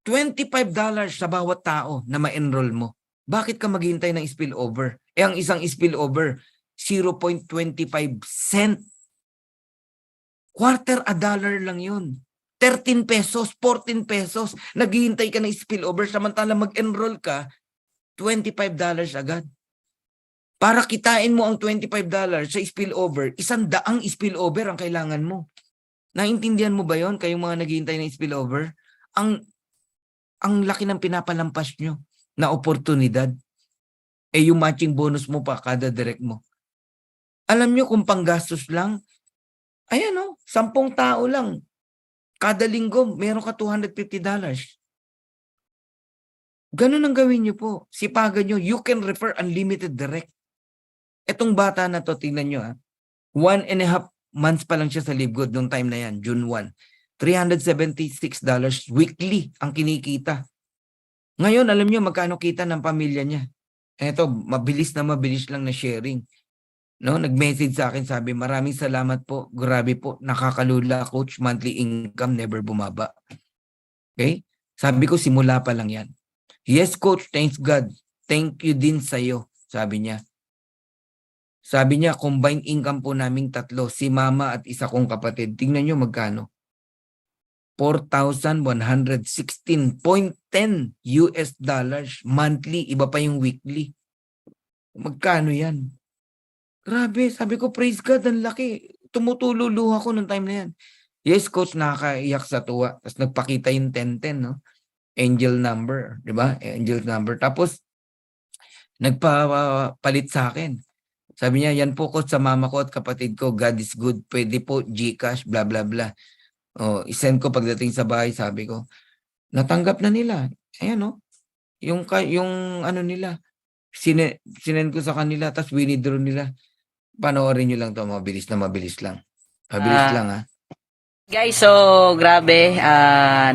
$25 sa bawat tao na ma-enroll mo. Bakit ka maghihintay ng spillover? Ang isang spillover, 0.25 cent. $1/4 lang yun. 13 pesos, 14 pesos. Naghihintay ka ng spillover samantala mag-enroll ka, $25 agad. Para kitain mo ang $25 sa spillover, 100 spillover ang kailangan mo. Naintindihan mo ba yon kayong mga naghihintay ng spillover? Ang laki ng pinapalampas nyo na oportunidad. Yung matching bonus mo pa kada direct mo. Alam nyo kung panggastos lang, ayan 10 tao lang. Kada linggo, meron ka $250. Ganun ang gawin nyo po. Sipagan nyo, you can refer unlimited direct. Etong bata na to, tingnan nyo 1.5 months pa lang siya sa LiveGood noong time na yan, June 1. $376 weekly ang kinikita. Ngayon, alam nyo magkano kita ng pamilya niya. Eto, mabilis lang na sharing. Nag-message sa akin, sabi, maraming salamat po, grabe po, nakakalula coach, monthly income never bumaba. Okay? Sabi ko, simula pa lang yan. Yes coach, thanks God. Thank you din sa'yo, sabi niya. Sabi niya, combined income po naming 3, si mama at isa kong kapatid. Tingnan nyo magkano. $4,116.10 monthly, iba pa yung weekly. Magkano yan? Grabe, sabi ko, praise God, ang laki. Tumutululuha ko nung time na yan. Yes, coach, nakakaiyak sa tuwa. Tapos nagpakita yung 1010, Angel number, di ba? Angel number. Tapos, nagpapalit sa akin. Sabi niya, yan po coach sa mama ko at kapatid ko. God is good. Pwede po, GCash, blah, blah, blah. Isend ko pagdating sa bahay, sabi ko. Natanggap na nila. Ayan, yung ano nila. Sinend ko sa kanila, tapos winidraw nila. Panoorin nyo lang to, mabilis lang. Mabilis lang, ha. Guys, so grabe,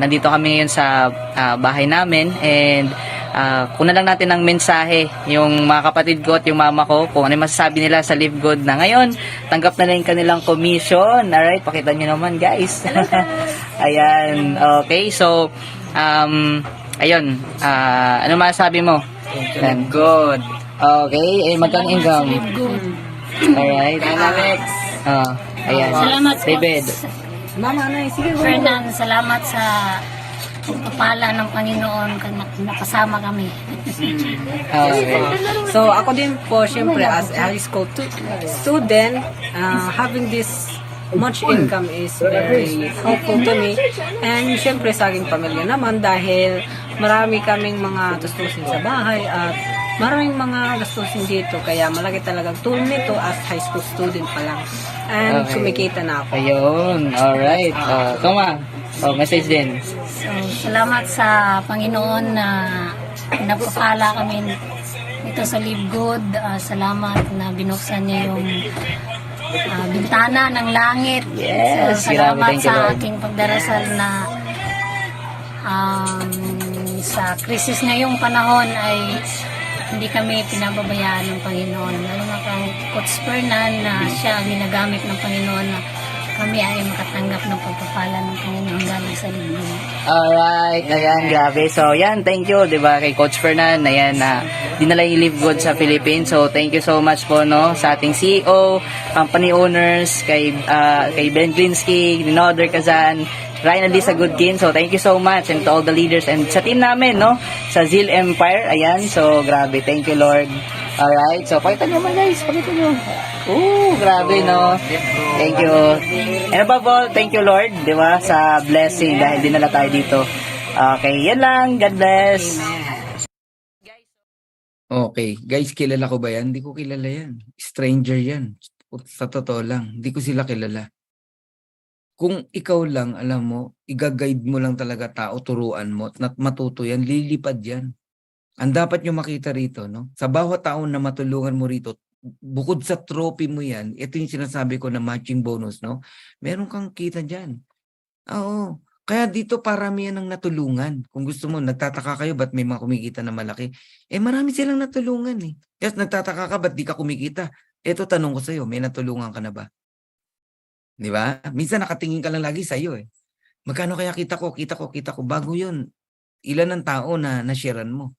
nandito kami ngayon sa bahay namin and kunan lang natin ng mensahe yung mga kapatid ko at yung mama ko kung ano yung masasabi nila sa LiveGood na ngayon. Tanggap na yung kanilang commission. Alright, pakita nyo naman guys. Ayan, okay, so ayun, ano masasabi mo? Good. Okay, magkano income? Alright. Ayan. Salamat po. David. Fernan, salamat sa pagpapala ng Panginoon na kasama kami. Okay. So ako din po, syempre, as a high school student, having this much income is very helpful to me. And syempre sa aking pamilya naman dahil marami kaming mga gastusin sa bahay at maraming mga gastusin dito. Kaya malaki talagang tulong nito as high school student pa lang. And kumikita na ako. Ayun. Alright. Tama. Message din. So, salamat sa Panginoon na napapala kami ito sa LiveGood. Salamat na binuksan niya yung bintana ng langit. Yes, So, salamat grabe, thank you, sa Lord. aking pagdarasal na sa krisis ngayong panahon ay hindi kami pinababayaan ng Panginoon. Lalo na kang Coach Fernan na siya ang ginagamit ng Panginoon na kami ay makatanggap ng pagpapala ng Panginoon galing sa LiveGood. Alright. Ayan, grabe. So, yan. Thank you, diba, kay Coach Fernan. Ayan, dinala yung LiveGood sa Philippines. So, thank you so much po, sa ating CEO, company owners, kay Ben Glinsky, Ninoder Kazan, Ryan Alisa Goodkin. So, thank you so much and to all the leaders and sa team namin, sa Zeal Empire. Ayan. So, grabe. Thank you, Lord. Alright. So, pakita nyo man, guys. Pakita nyo. Grabe, Thank you. And above all, thank you, Lord, di ba, sa blessing dahil dinala tayo dito. Okay, yan lang. God bless. Okay, guys, kilala ko ba yan? Hindi ko kilala yan. Stranger yan. Sa totoo lang, hindi ko sila kilala. Kung ikaw lang, alam mo, i-guide mo lang talaga tao, turuan mo, at matuto yan, lilipad yan. Ang dapat nyo makita rito, sa bawat taon na matulungan mo rito, bukod sa trophy mo yan, ito yung sinasabi ko na matching bonus, meron kang kita dyan. Oo. Kaya dito paramihan ng natulungan. Kung gusto mo, nagtataka kayo, ba't may mga kumikita na malaki? Marami silang natulungan eh. Yes, nagtataka ka, ba't di ka kumikita? Ito tanong ko sa'yo, may natulungan ka na ba? Di ba? Minsan nakatingin ka lang lagi sa'yo eh. Magkano kaya kita ko? Bago yun, ilan ang tao na nasharean mo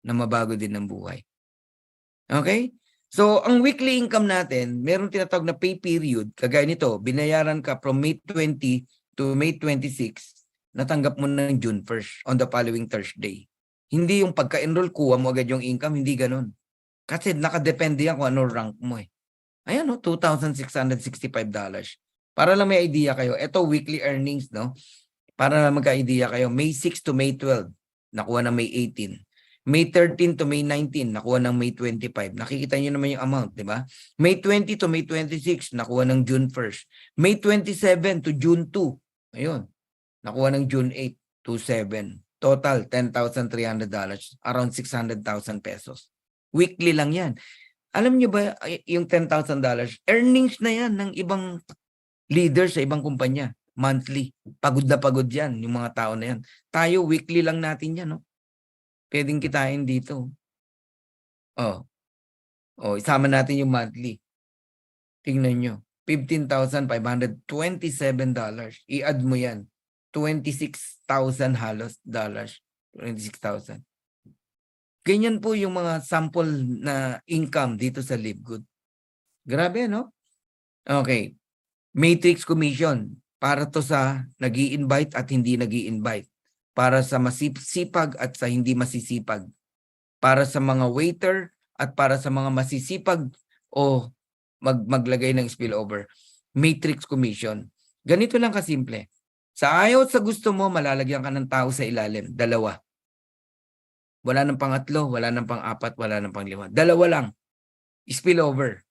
na mabago din ng buhay. Okay? So, ang weekly income natin, meron tinatawag na pay period. Kagaya nito, binayaran ka from May 20 to May 26, natanggap mo ng June 1st on the following Thursday. Hindi yung pagka-enroll, kuha mo agad yung income, hindi ganun. Kasi nakadepende yan kung ano rank mo eh. Ayan no, $2,665. Para lang may idea kayo, ito weekly earnings, no? Para magka-idea kayo, May 6 to May 12, nakuha ng May 18. May 13 to May 19, nakuha ng May 25. Nakikita nyo naman yung amount, di ba? May 20 to May 26, nakuha ng June 1st. May 27 to June 2, ayun, nakuha ng June 8 to 7. Total, $10,300, around 600,000 pesos. Weekly lang yan. Alam nyo ba yung $10,000, earnings na yan ng ibang leaders sa ibang kumpanya. Monthly. Pagod na pagod yan, yung mga tao na yan. Tayo, weekly lang natin yan, no? Pwedeng kitain dito. Isama natin yung monthly. Tingnan nyo. $15,527. I-add mo yan. 26,000 halos dollars. 26,000. Ganyan po yung mga sample na income dito sa Live Good. Grabe, no? Okay. Matrix commission. Para to sa nag-i-invite at hindi nag-i-invite. Para sa masisipag at sa hindi masisipag. Para sa mga waiter at para sa mga masisipag o maglagay ng spillover. Matrix commission. Ganito lang kasimple. Sa ayaw at sa gusto mo, malalagyan ka ng tao sa ilalim. Dalawa. Wala nang pangatlo, wala nang pang-apat, wala nang pang-lima. Dalawa lang. Spillover.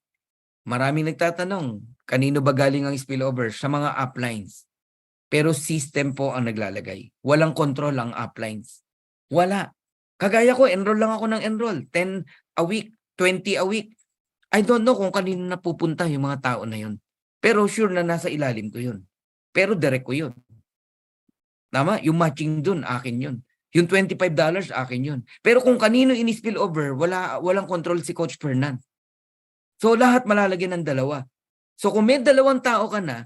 Maraming nagtatanong, kanino ba galing ang spillover? Sa mga uplines. Pero system po ang naglalagay. Walang control ang uplines. Wala. Kagaya ko, enroll lang ako ng enroll. 10 a week, 20 a week. I don't know kung kanino napupunta yung mga tao na yun. Pero sure na nasa ilalim ko yun. Pero direct ko yun. Tama? Yung matching dun, akin yun. Yung $25, akin yun. Pero kung kanino in-spill over, walang control si Coach Fernan. So lahat malalagyan ng dalawa. So kung may dalawang tao ka na,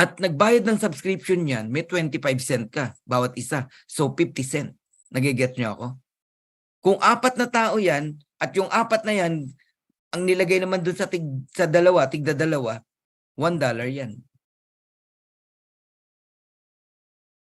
at nagbayad ng subscription yan, may 25 cent ka, bawat isa. So 50 cent. Nagigets nyo ako? Kung 4 na tao yan, at yung 4 na yan, ang nilagay naman dun sa dalawa, tigda dalawa, $1 yan.